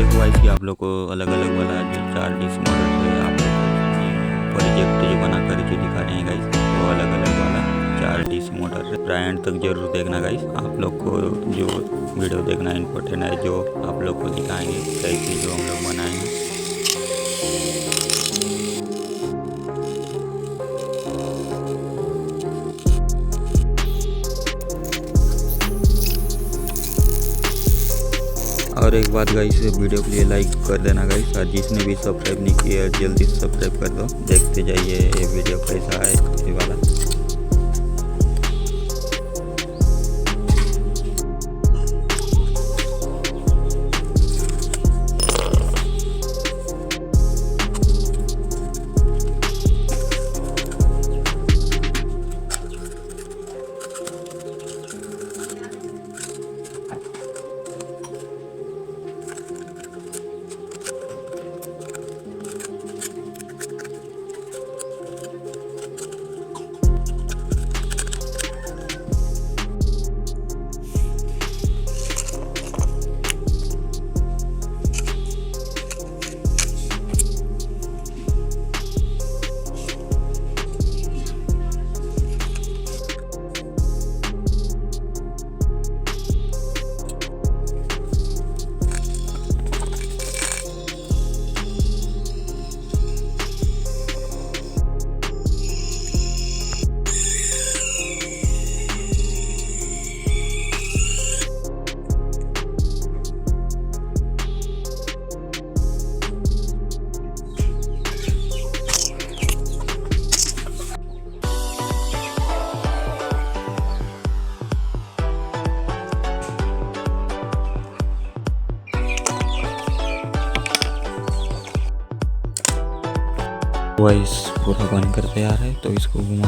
देखो गाइस कि आप लोग को अलग अलग वाला जो 4 डिश मॉडल है आप लोग प्रोजेक्ट जो बना कर जो दिखा रहे हैं गाइस, वो अलग अलग वाला 4 डिश मॉडल है। एंड तक जरूर देखना गाइस, आप लोग को जो वीडियो देखना इम्पोर्टेंट है, जो आप लोग को दिखाएंगे कैसे जो हम लोग बनाएंगे। और एक बात गाइस, वीडियो के लिए लाइक कर देना गाइस, और जिसने भी सब्सक्राइब नहीं किया जल्दी सब्सक्राइब कर दो। देखते जाइए ये वीडियो कैसा है ये वाला। वाइस पूरा बनकर तैयार है, तो इसको घुमा